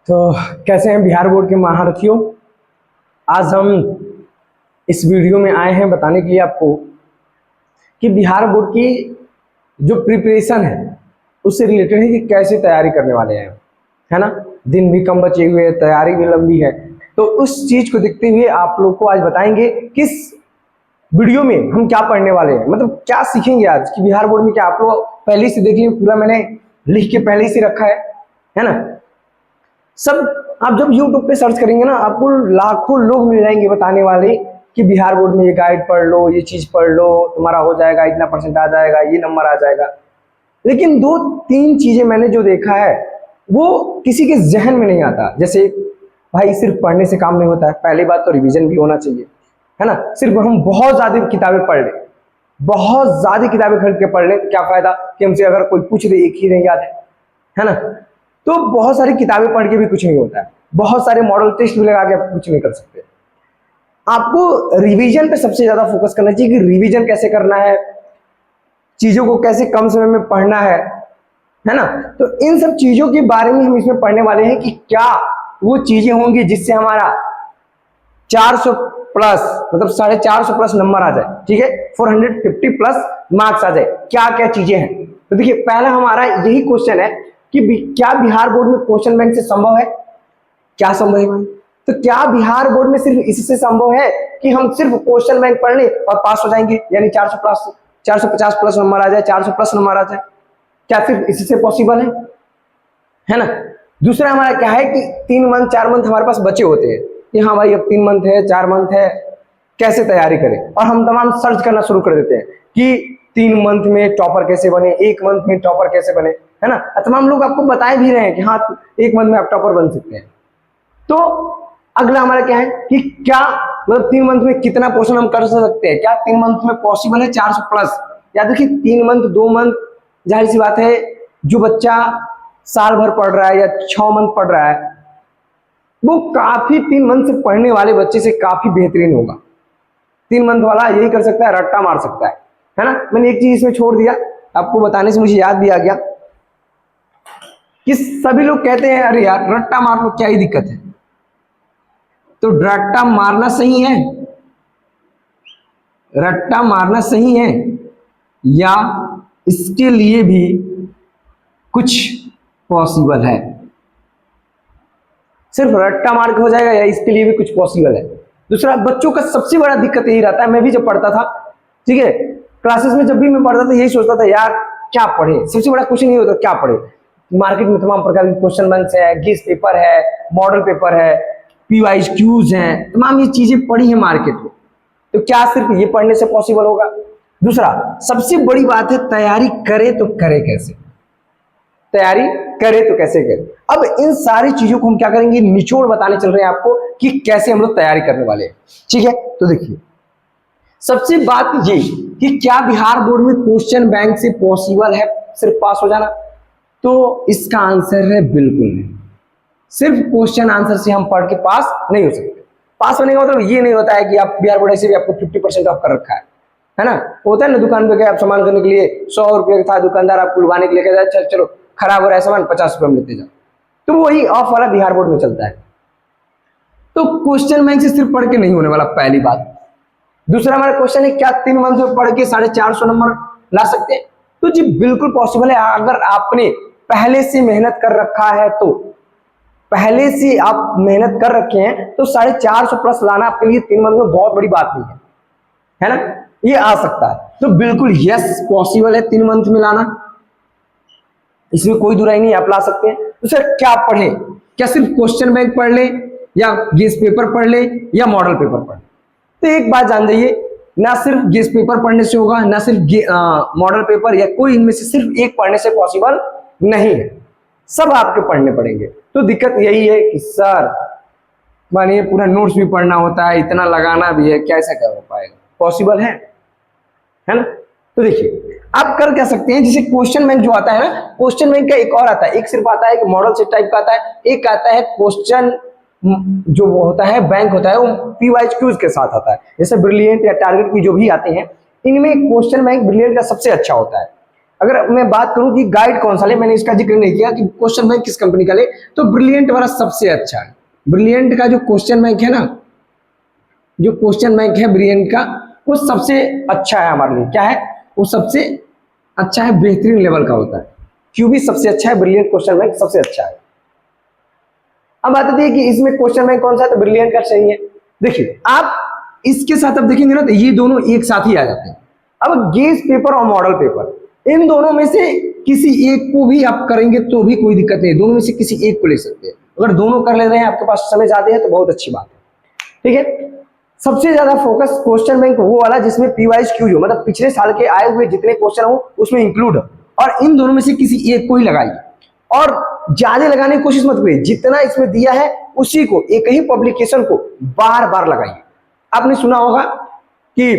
तो कैसे हैं बिहार बोर्ड के महारथियों। आज हम इस वीडियो में आए हैं बताने के लिए आपको कि बिहार बोर्ड की जो प्रिपरेशन है उससे रिलेटेड है कि कैसे तैयारी करने वाले हैं, है ना। दिन भी कम बचे हुए हैं, तैयारी भी लंबी है, तो उस चीज को देखते हुए आप लोग को आज बताएंगे किस वीडियो में हम क्या पढ़ने वाले हैं, मतलब क्या सीखेंगे आज कि बिहार बोर्ड में क्या। आप लोग पहले से देख लीजिए, पूरा मैंने लिख के पहले से रखा है ना। सब आप जब YouTube पे सर्च करेंगे ना, आपको लाखों लोग मिल जाएंगे बताने वाले कि बिहार बोर्ड में ये गाइड पढ़ लो, ये चीज पढ़ लो, तुम्हारा हो जाएगा, इतना परसेंट आ जाएगा, ये नंबर आ जाएगा। लेकिन दो तीन चीजें मैंने जो देखा है वो किसी के जहन में नहीं आता। जैसे भाई सिर्फ पढ़ने से काम नहीं होता है, पहली बात तो रिवीजन भी होना चाहिए, है ना। सिर्फ हम बहुत ज्यादा किताबें पढ़ लें, बहुत ज्यादा किताबें खरीद के पढ़ लें तो क्या फायदा कि हमसे अगर कोई पूछ दे एक ही नहीं याद है ना। तो बहुत सारी किताबें पढ़ के भी कुछ नहीं होता है, बहुत सारे मॉडल टेस्ट भी लगा के आप कुछ नहीं कर सकते। आपको रिवीजन पे सबसे ज्यादा फोकस करना चाहिए कि रिवीजन कैसे करना है, चीजों को कैसे कम समय में पढ़ना है ना। तो इन सब चीजों के बारे में हम इसमें पढ़ने वाले हैं कि क्या वो चीजें होंगी जिससे हमारा 400 प्लस मतलब 450 प्लस नंबर आ जाए, ठीक है, 450 प्लस मार्क्स आ जाए। क्या क्या चीजें हैं, तो देखिए पहला हमारा यही क्वेश्चन है कि क्या बिहार बोर्ड में क्वेश्चन बैंक से संभव है, क्या संभव है भाई। तो क्या बिहार बोर्ड में सिर्फ इससे संभव है कि हम सिर्फ क्वेश्चन बैंक पढ़ लें और पास हो जाएंगे, यानी 450 प्लस नंबर आ जाए, 400 प्लस नंबर आ जाए, क्या सिर्फ इससे पॉसिबल है ना। दूसरा हमारा क्या है कि 3 मंथ 4 मंथ हमारे पास बचे होते हैं कि हाँ भाई अब 3 मंथ है 4 मंथ है, कैसे तैयारी करें, और हम तमाम सर्च करना शुरू कर देते हैं कि 3 मंथ में टॉपर कैसे बने, 1 मंथ में टॉपर कैसे बने, है ना। तमाम लोग आपको बताए भी रहे हैं कि हाँ 1 मंथ में आप टॉपर बन सकते हैं। तो अगला हमारा क्या है कि क्या मतलब 3 मंथ में कितना पोर्शन हम कर सकते हैं, क्या 3 मंथ में पॉसिबल है 400 प्लस। या देखिए 3 मंथ 2 मंथ जाहिर सी बात है, जो बच्चा साल भर पढ़ रहा है या 6 मंथ पढ़ रहा है वो काफी 3 मंथ से पढ़ने वाले बच्चे से काफी बेहतरीन होगा। 3 मंथ वाला यही कर सकता है, रट्टा मार सकता है ना। मैंने एक चीज इसमें छोड़ दिया, आपको बताने से मुझे याद भी आ गया कि सभी लोग कहते हैं अरे यार रट्टा मार लो, क्या ही दिक्कत है। तो रट्टा मारना सही है, रट्टा मारना सही है या इसके लिए भी कुछ पॉसिबल है। सिर्फ रट्टा मार के हो जाएगा या इसके लिए भी कुछ पॉसिबल है। दूसरा, बच्चों का सबसे बड़ा दिक्कत यही रहता है, मैं भी जब पढ़ता था, ठीक है, क्लासेस में जब भी मैं पढ़ता था यही सोचता था यार क्या पढ़े, सबसे बड़ा क्वेश्चन ये होता क्या पढ़े। मार्केट में तमाम प्रकार के क्वेश्चन बैंक है, गेस पेपर है, मॉडल पेपर है, पीवाईज क्यूज हैं, तमाम ये चीजें पढ़ी है मार्केट में, तो क्या सिर्फ ये पढ़ने से पॉसिबल होगा। दूसरा सबसे बड़ी बात है तैयारी करे तो करे कैसे, तैयारी करे तो कैसे करे। अब इन सारी चीजों को हम क्या करेंगे, निचोड़ बताने चल रहे हैं आपको कि कैसे हम लोग तैयारी करने वाले हैं, ठीक है। तो देखिए सबसे बात ये कि क्या बिहार बोर्ड में क्वेश्चन बैंक से पॉसिबल है सिर्फ पास हो जाना, तो इसका आंसर है बिल्कुल नहीं। सिर्फ क्वेश्चन आंसर से हम पढ़ के पास नहीं हो सकते। पास होने का मतलब ये नहीं होता है कि आप बिहार बोर्ड ऐसे भी आपको 50% ऑफ कर रखा है ना। होता है ना दुकान पे गए आप सामान करने के लिए 100 रुपये का था, दुकानदार आपको लुभाने के लिए कहता है चल चलो खराब हो रहा है सामान 50 रुपये में लेते जाओ, तो वही ऑफ वाला बिहार बोर्ड में चलता है। तो क्वेश्चन बैंक से सिर्फ पढ़ के नहीं होने वाला, पहली बात। दूसरा हमारा क्वेश्चन है क्या 3 मंथ में पढ़ के 450 नंबर ला सकते हैं, तो जी बिल्कुल पॉसिबल है। अगर आपने पहले से मेहनत कर रखा है, तो पहले से आप मेहनत कर रखे हैं तो 450 प्लस लाना आपके लिए 3 मंथ में बहुत बड़ी बात नहीं है ना, ये आ सकता है। तो बिल्कुल यस पॉसिबल है 3 मंथ में लाना, इसमें कोई दुराई नहीं, आप ला सकते हैं। तो सर क्या पढ़े, क्या सिर्फ क्वेश्चन बैंक पढ़ ले या गेस पेपर पढ़ ले या मॉडल पेपर पढ़ ले। तो एक बात जान जाइए, ना सिर्फ गेस पेपर पढ़ने से होगा, ना सिर्फ मॉडल पेपर, या कोई इनमें से सिर्फ एक पढ़ने से पॉसिबल नहीं है, सब आपके पढ़ने पड़ेंगे। तो दिक्कत यही है कि सर मानिए पूरा नोट्स भी पढ़ना होता है, इतना लगाना भी है, कैसे कर पाएगा, पॉसिबल है ना। तो देखिए आप कर क्या सकते हैं, जैसे क्वेश्चन बैंक जो आता है ना, क्वेश्चन बैंक का एक और आता है, एक सिर्फ आता है कि मॉडल सेट टाइप का आता है, एक आता है क्वेश्चन जो होता है बैंक होता है वो पीवाईज क्यूज के साथ आता है। जैसे ब्रिलियंट या टारगेट की जो भी आते हैं, इनमें क्वेश्चन बैंक ब्रिलियंट का सबसे अच्छा होता है। अगर मैं बात करूं कि गाइड कौन सा ले, मैंने इसका जिक्र नहीं किया कि क्वेश्चन बैंक किस कंपनी का ले, तो ब्रिलियंट वाला सबसे अच्छा है। ब्रिलियंट का जो क्वेश्चन बैंक है ना, जो क्वेश्चन बैंक है ब्रिलियंट का, वो सबसे अच्छा है हमारे लिए। क्या है वो? सबसे अच्छा है, बेहतरीन लेवल का होता है। क्यूबी सबसे अच्छा है, ब्रिलियंट क्वेश्चन बैंक सबसे अच्छा है। अब बात आती है कि इसमें क्वेश्चन बैंक कौन सा है, तो ब्रिलियंट का सही है। देखिए आप इसके साथ अब देखेंगे ना, तो ये दोनों एक साथ ही आ जाते हैं। अब गेज पेपर और मॉडल पेपर, इन दोनों में से किसी एक को भी आप करेंगे तो भी कोई दिक्कत नहीं, दोनों में से किसी एक को ले सकते हैं। अगर दोनों कर ले रहे हैं, आपके पास समय ज्यादा है, तो बहुत अच्छी बात है। ठीक है, सबसे ज्यादा फोकस क्वेश्चन बैंक वो वाला जिसमें पीवाइज क्यूज हो, मतलब पिछले साल के आए हुए जितने क्वेश्चन हो उसमें इंक्लूड हो, और इन दोनों में से किसी एक को ही लगाइए। और ज्यादा लगाने की कोशिश मत करिए, जितना इसमें दिया है उसी को, एक ही पब्लिकेशन को बार बार लगाइए। आपने सुना होगा कि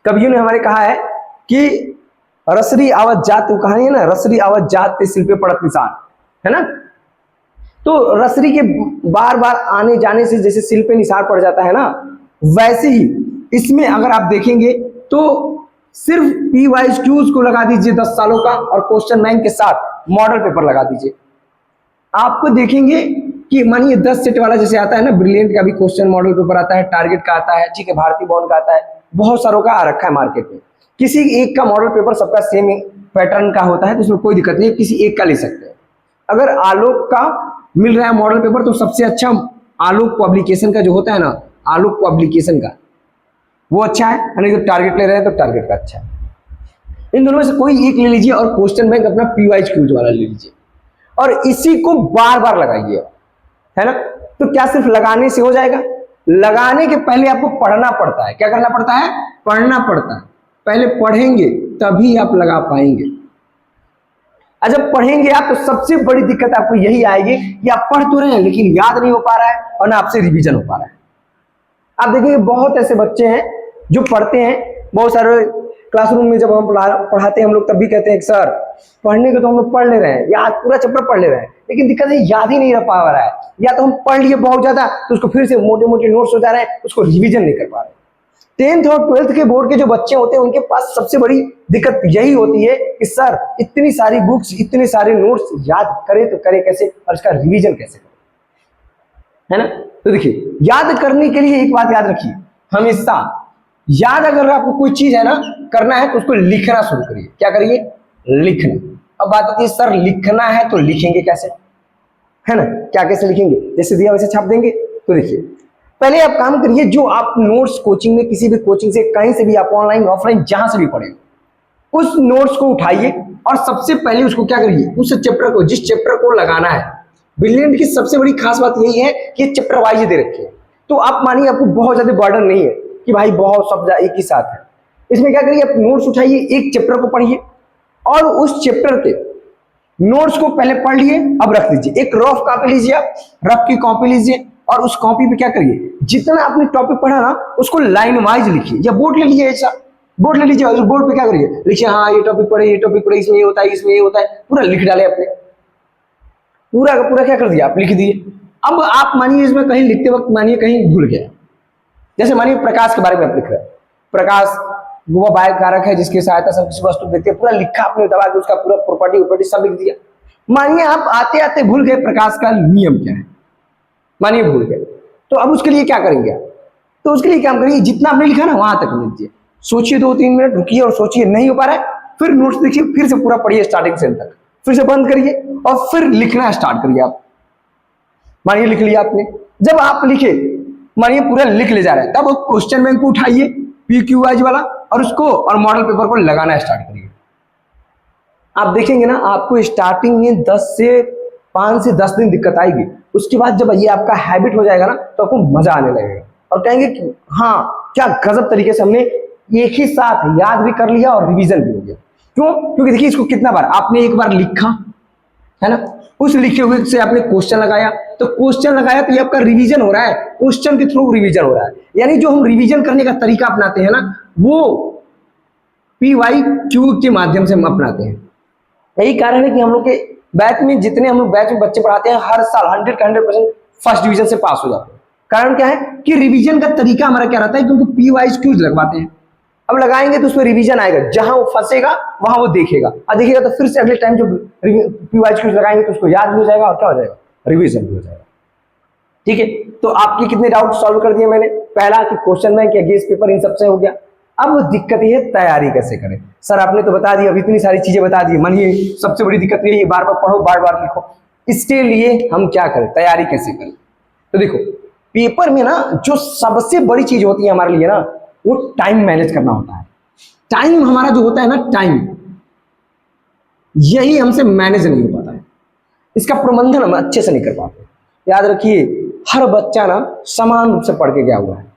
कवियों ने हमारे कहा है कि रसरी आवत जात, कहानी है ना, रसरी आवत जात ते सिल पे पड़त निशान, है ना। तो रसरी के बार बार आने जाने से जैसे सिल पे निशान पड़ जाता है ना, वैसे ही इसमें अगर आप देखेंगे तो सिर्फ पी वाइज क्यूज को लगा दीजिए 10 सालों का, और क्वेश्चन बैंक के साथ मॉडल पेपर लगा दीजिए। आपको देखेंगे कि मानिए 10 सेट वाला जैसे आता है ना, ब्रिलियंट का भी क्वेश्चन मॉडल पेपर आता है, टारगेट का आता है, ठीक है, भारतीय बॉन्ड का आता है, बहुत सारों का आ रखा है मार्केट में। किसी एक का मॉडल पेपर सबका सेम पैटर्न का होता है, तो उसमें कोई दिक्कत नहीं है, किसी एक का ले सकते हैं। अगर आलोक का मिल रहा है मॉडल पेपर, तो सबसे अच्छा आलोक पब्लिकेशन का जो होता है ना, आलोक पब्लिकेशन का वो अच्छा है, नहीं तो टारगेट ले रहे हैं तो टारगेट का अच्छा है। इन दोनों में से कोई एक ले लीजिए और क्वेश्चन बैंक अपना पीवाइज क्यूज वाला ले लीजिए, और इसी को बार बार लगाइए, है ना। तो क्या सिर्फ लगाने से हो जाएगा? लगाने के पहले आपको पढ़ना पड़ता है। क्या करना पड़ता है? पढ़ना पड़ता है। पहले पढ़ेंगे तभी आप लगा पाएंगे। और जब पढ़ेंगे आप, तो सबसे बड़ी दिक्कत आपको यही आएगी कि आप पढ़ तो रहे हैं लेकिन याद नहीं हो पा रहा है, और ना आपसे रिवीजन हो पा रहा है। आप देखिए बहुत ऐसे बच्चे हैं जो पढ़ते हैं, बहुत सारे क्लासरूम में जब हम पढ़ाते हैं हम लोग, तब भी कहते हैं सर पढ़ने को तो हम लोग पढ़ ले रहे हैं, याद पूरा चैप्टर पढ़ ले रहे हैं, लेकिन दिक्कत है याद ही नहीं रह पा रहा है। या तो हम पढ़ लिए बहुत ज्यादा, तो उसको फिर से मोटे मोटे नोट्स हो जा रहे हैं, उसको रिवीजन नहीं कर पा रहे। 10th और 12th के बोर्ड के जो बच्चे होते हैं, उनके पास सबसे बड़ी दिक्कत यही होती है कि सर इतनी सारी बुक्स, इतने सारे नोट्स याद करे तो करे कैसे, और इसका रिवीजन कैसे करें, है ना। तो देखिए याद करने के लिए एक बात याद रखिए, हमेशा याद अगर आपको कोई चीज है ना करना है, तो उसको लिखना शुरू करिए। क्या करिए? लिखना। अब बात आती है सर लिखना है तो लिखेंगे कैसे, है ना। क्या कैसे लिखेंगे? जैसे दिया वैसे छाप देंगे? तो देखिए पहले आप काम करिए, जो आप नोट्स कोचिंग में, किसी भी कोचिंग से, कहीं से भी आप ऑनलाइन ऑफलाइन जहां से भी पढ़े, उस नोट्स को उठाइए और सबसे पहले उसको क्या करिए, उस चैप्टर को, जिस चैप्टर को लगाना है। ब्रिलियंट की सबसे बड़ी खास बात यही है कि चैप्टर वाइज दे रखे हैं, तो आप मानिए आपको बहुत ज्यादा बर्डन नहीं है कि भाई बहुत सब एक ही साथ है। इसमें क्या करिए, आप नोट्स उठाइए, एक चैप्टर को पढ़िए और उस चैप्टर के नोट्स को पहले पढ़ लिए, अब रख दीजिए। एक रफ कॉपी लीजिए, आप रफ की कॉपी लीजिए और उस कॉपी पे क्या करिए, जितना आपने टॉपिक पढ़ा ना उसको लाइन वाइज लिखिए, या बोर्ड ले लीजिए, ऐसा बोर्ड ले लीजिए और बोर्ड पे क्या करिए, लिखिए हाँ ये टॉपिक पढ़े, ये टॉपिक पढ़े, इसमें ये होता है, इसमें ये होता है, पूरा लिख डाले अपने, पूरा का पूरा क्या कर दिया आप, लिख दिए। अब आप मानिए इसमें कहीं लिखते वक्त मानिए कहीं भूल गया, जैसे मानिए प्रकाश के बारे में आप लिख रहे हैं, प्रकाश वो बाह्य कारक है जिसकी सहायता से किसी वस्तु देखते हैं, पूरा लिखा आपने, दबा के उसका पूरा प्रॉपर्टी सब लिख दिया। मानिए आप आते आते भूल गए प्रकाश का नियम क्या है, मानिए भूल गए, तो अब उसके लिए क्या करेंगे आप, तो उसके लिए क्या करिए, जितना आपने लिखा ना वहां तक लिख दीजिए, सोचिए 2-3 मिनट रुकिए और सोचिए, नहीं हो पा रहा है फिर नोट्स देखिए, फिर से पूरा पढ़िए स्टार्टिंग से एंड तक, फिर से बंद करिए और फिर लिखना स्टार्ट करिए। आप मानिए लिख लिया आपने, जब आप लिखे मानिए पूरा लिख ले जा रहा है, तब क्वेश्चन बैंक को उठाइए PQIज वाला और उसको और मॉडल पेपर को लगाना स्टार्ट करिए। आप देखेंगे ना आपको स्टार्टिंग में 5 से 10 दिन दिक्कत आएगी, उसके बाद जब ये आपका हैबिट हो जाएगा ना तो आपको मजा आने लगेगा और कहेंगे कि हाँ क्या गजब तरीके से हमने एक ही साथ याद भी कर लिया और रिवीजन भी हो गया। क्यों? क्योंकि देखिए इसको कितना बार आपने एक बार लिखा है ना, उस लिखे हुए से आपने क्वेश्चन लगाया, तो क्वेश्चन लगाया तो ये आपका रिवीजन हो रहा है, क्वेश्चन के थ्रू रिवीजन हो रहा है। यानी जो हम रिवीजन करने का तरीका अपनाते हैं ना वो PYQ के माध्यम से हम अपनाते हैं। यही कारण है कि हम लोग के बैच में जितने हम लोग बैच में बच्चे पढ़ाते हैं हर साल 100% फर्स्ट डिवीजन से पास हो जाते हैं। कारण क्या है कि रिवीजन का तरीका हमारा क्या रहता है, क्योंकि PYQ लगवाते हैं। अब लगाएंगे तो उसमें रिवीजन आएगा, जहां वो फंसेगा वहां वो देखेगा और देखेगा तो फिर से अगले टाइम जब पीवाईज क्यूज लगाएंगे तो उसको याद भी हो जाएगा और क्या हो जाएगा, रिवीजन भी हो जाएगा। ठीक है, तो आपके कितने डाउट सॉल्व कर दिए मैंने। पहला कि क्वेश्चन बैंक या गेस पेपर इन सबसे हो गया। अब दिक्कत ये है तैयारी कैसे करें। सर आपने तो बता दिया, अब इतनी सारी चीजें बता दी, मानिए सबसे बड़ी दिक्कत ये है बार बार पढ़ो बार बार लिखो। इसके लिए हम क्या करें, तैयारी कैसे करें। तो देखो पेपर में ना जो सबसे बड़ी चीज होती है हमारे लिए ना, वो टाइम मैनेज करना होता है। टाइम हमारा जो होता है ना, टाइम यही हमसे मैनेज नहीं हो पाता है, इसका प्रबंधन हम अच्छे से नहीं कर पाते। याद रखिए हर बच्चा ना समान रूप से पढ़ के गया हुआ है।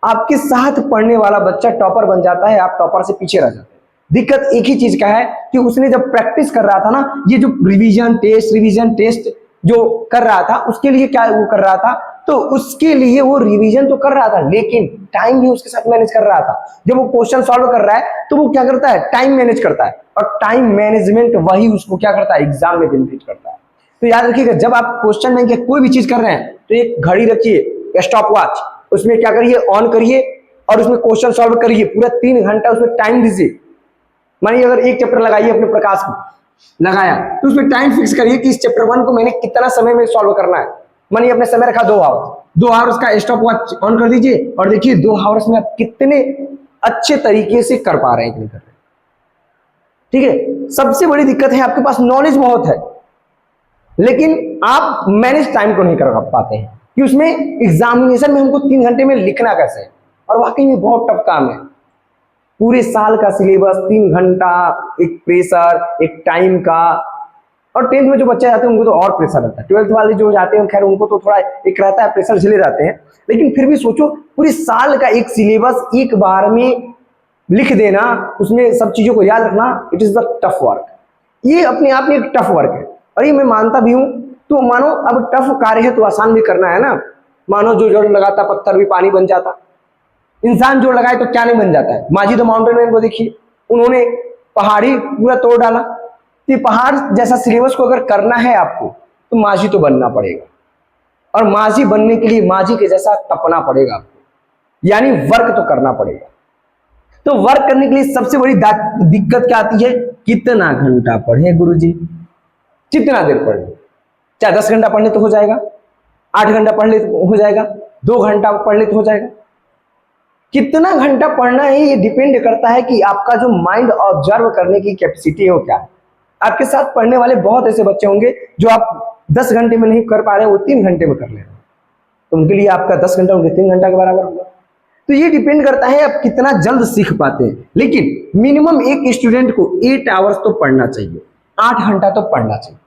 आपके साथ पढ़ने वाला बच्चा टॉपर बन जाता है, आप टॉपर से पीछे रह जाते हैं। दिक्कत एक ही चीज का है कि उसने जब प्रैक्टिस कर रहा था ना, ये जो रिवीजन टेस्ट जो कर रहा था, उसके लिए क्या वो कर रहा था, तो उसके लिए वो रिवीजन तो कर रहा था लेकिन टाइम भी उसके साथ मैनेज कर रहा था। जब वो क्वेश्चन सॉल्व कर रहा है तो वो क्या करता है, टाइम मैनेज करता है, और टाइम मैनेजमेंट वही उसको क्या करता है, एग्जाम में बेनिफिट करता है। तो याद रखिएगा जब आप क्वेश्चन बैंक या कोई भी चीज कर रहे हैं तो एक घड़ी रखिए, स्टॉप वॉच, उसमें क्या करिए, ऑन करिए और उसमें क्वेश्चन सॉल्व करिए, पूरा 3 घंटा उसमें टाइम दीजिए। मानिए अगर एक चैप्टर लगाइए अपने प्रकाश में लगाया तो उसमें टाइम फिक्स करिए कि इस चैप्टर 1 को मैंने कितना समय में सॉल्व करना है। मानिए अपने समय रखा 2 आवर्स, 2 आवर्स का स्टॉप वॉच ऑन कर दीजिए और देखिए 2 आवर्स में आप कितने अच्छे तरीके से कर पा रहे हैं कि नहीं कर रहे। ठीक है, सबसे बड़ी दिक्कत है आपके पास नॉलेज बहुत है लेकिन आप मैनेज टाइम को नहीं कर पाते हैं कि उसमें एग्जामिनेशन में हमको 3 घंटे में लिखना कैसे है। और वाकई में बहुत टफ काम है, पूरे साल का सिलेबस 3 घंटा, एक प्रेशर, एक टाइम का। और 10th में जो बच्चे जाते हैं उनको तो और प्रेशर रहता है, 12th वाले जो जाते हैं खैर उनको तो थोड़ा एक रहता है, प्रेशर झेले जाते हैं, लेकिन फिर भी सोचो पूरे साल का एक सिलेबस एक बार में लिख देना, उसमें सब चीजों को याद रखना, it is the tough work. ये अपने आप में एक टफ वर्क है और ये मैं मानता भी हूं। तो मानो अब टफ कार्य है तो आसान भी करना है ना। मानो जो जोड़ लगाता पत्थर भी पानी बन जाता, इंसान जोड़ लगाए तो क्या नहीं बन जाता है। माजी द माउंटेन मैन को देखिए, उन्होंने पहाड़ी पूरा तोड़ डाला। तो पहाड़ जैसा सिलेबस को अगर करना है आपको तो माजी तो बनना पड़ेगा, और माजी बनने के लिए माजी के जैसा तपना पड़ेगा आपको, यानी वर्क तो करना पड़ेगा। तो वर्क करने के लिए सबसे बड़ी दिक्कत क्या आती है, कितना घंटा पढ़े गुरुजी, कितना देर पढ़ ले। चाहे 10 घंटा पढ़ ले तो हो जाएगा, 8 घंटा पढ़ ले तो हो जाएगा, 2 घंटा पढ़ ले तो हो जाएगा। कितना घंटा पढ़ना है ये डिपेंड करता है कि आपका जो माइंड ऑब्जर्व करने की कैपेसिटी है वो क्या है। आपके साथ पढ़ने वाले बहुत ऐसे बच्चे होंगे जो आप 10 घंटे में नहीं कर पा रहे, वो 3 घंटे में कर ले रहे हैं, तो उनके लिए आपका 10 घंटा उनके 3 घंटा के बराबर होगा। तो ये डिपेंड करता है आप कितना जल्द सीख पाते हैं। लेकिन मिनिमम एक स्टूडेंट को 8 आवर्स तो पढ़ना चाहिए, 8 घंटा तो पढ़ना चाहिए।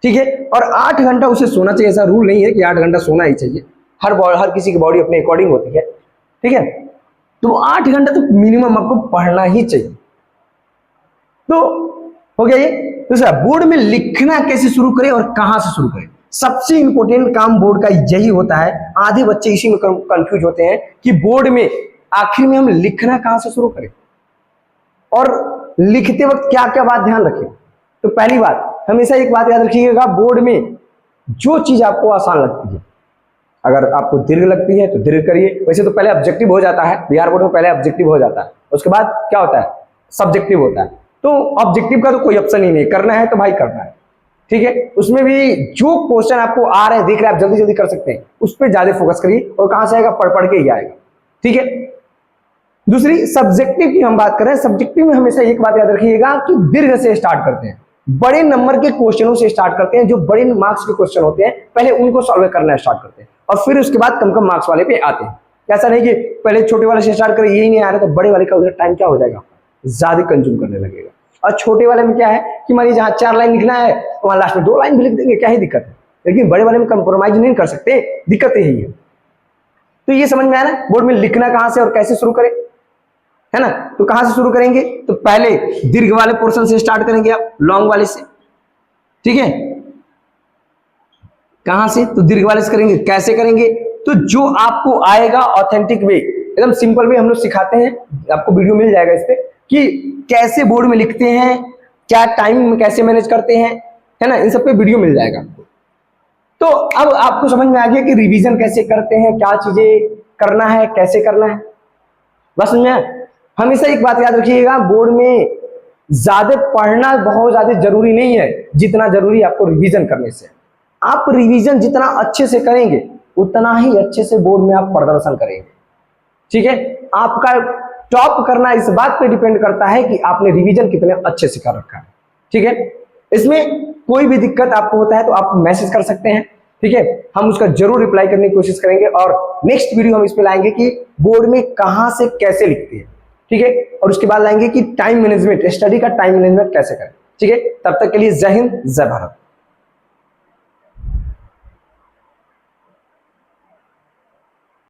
ठीक है, और 8 घंटा उसे सोना चाहिए। ऐसा रूल नहीं है कि 8 घंटा सोना ही चाहिए, हर किसी की बॉडी अपने अकॉर्डिंग होती है। ठीक है, तो 8 घंटा तो मिनिमम आपको पढ़ना ही चाहिए। तो हो गया ये। दूसरा, बोर्ड में लिखना कैसे शुरू करें और कहां से शुरू करें। सबसे इंपॉर्टेंट काम बोर्ड का यही होता है। आधे बच्चे इसी में कंफ्यूज होते हैं कि बोर्ड में आखिर में हम लिखना कहां से शुरू करें और लिखते वक्त क्या क्या बात ध्यान रखें। तो पहली बात, हमेशा एक बात याद रखिएगा, बोर्ड में जो चीज आपको आसान लगती है, अगर आपको दीर्घ लगती है तो दीर्घ करिए। वैसे तो पहले ऑब्जेक्टिव हो जाता है, बिहार बोर्ड में पहले ऑब्जेक्टिव हो जाता है, उसके बाद क्या होता है, सब्जेक्टिव होता है। तो ऑब्जेक्टिव का तो कोई ऑप्शन ही नहीं, करना है तो भाई करना है। ठीक है, उसमें भी जो क्वेश्चन आपको आ रहे हैं, देख रहे हैं, आप जल्दी जल्दी कर सकते हैं, उस पर ज्यादा फोकस करिए। और कहां से आएगा, पढ़ पढ़ के ही आएगा। ठीक है, दूसरी सब्जेक्टिव की हम बात करें, सब्जेक्टिव में हमेशा एक बात याद रखिएगा कि दीर्घ से स्टार्ट करते हैं, बड़े नंबर के क्वेश्चनों से स्टार्ट करते हैं। जो बड़े मार्क्स के क्वेश्चन होते हैं पहले उनको सॉल्व करना स्टार्ट करते हैं और फिर उसके बाद कम कम मार्क्स वाले पे आते हैं। ऐसा नहीं कि पहले छोटे वाले से स्टार्ट करें, यही नहीं आ रहा तो बड़े वाले का उधर टाइम क्या हो जाएगा, ज्यादा कंज्यूम करने लगेगा। और छोटे वाले में क्या है कि मानिए जहां 4 लाइन लिखना है वहां लास्ट में 2 लाइन भी लिख देंगे, क्या ही दिक्कत है। लेकिन बड़े वाले में कंप्रोमाइज नहीं कर सकते, दिक्कत यही है। तो ये समझ में आया ना, बोर्ड में लिखना कहां से और कैसे शुरू करें, है ना। तो कहां से शुरू करेंगे, तो पहले दीर्घ वाले पोर्शन से स्टार्ट करेंगे आप, लॉन्ग वाले से। ठीक है, कहां से, तो दीर्घ वाले से करेंगे। कैसे करेंगे, तो जो आपको आएगा ऑथेंटिक वे, एकदम सिंपल वे हम लोग सिखाते हैं, आपको वीडियो मिल जाएगा इस पे कि कैसे बोर्ड में लिखते हैं, क्या टाइम कैसे मैनेज करते हैं, है ना, इन सब पे वीडियो मिल जाएगा आपको। तो अब आपको समझ में आ गया कि रिवीजन कैसे करते हैं, क्या चीजें करना है, कैसे करना है, बस समझ में आया। हमेशा एक बात याद रखिएगा, बोर्ड में ज्यादा पढ़ना बहुत ज्यादा जरूरी नहीं है, जितना जरूरी आपको रिवीजन करने से। आप रिवीजन जितना अच्छे से करेंगे उतना ही अच्छे से बोर्ड में आप प्रदर्शन करेंगे। ठीक है, आपका टॉप करना इस बात पे डिपेंड करता है कि आपने रिवीजन कितने अच्छे से कर रखा है। ठीक है, इसमें कोई भी दिक्कत आपको होता है तो आप मैसेज कर सकते हैं। ठीक है, हम उसका जरूर रिप्लाई करने की कोशिश करेंगे और नेक्स्ट वीडियो हम इस पे लाएंगे कि बोर्ड में कहां से कैसे लिखते हैं। ठीक है, और उसके बाद लाएंगे कि टाइम मैनेजमेंट, स्टडी का टाइम मैनेजमेंट कैसे करें। ठीक है, तब तक के लिए जय हिंद, जय भारत।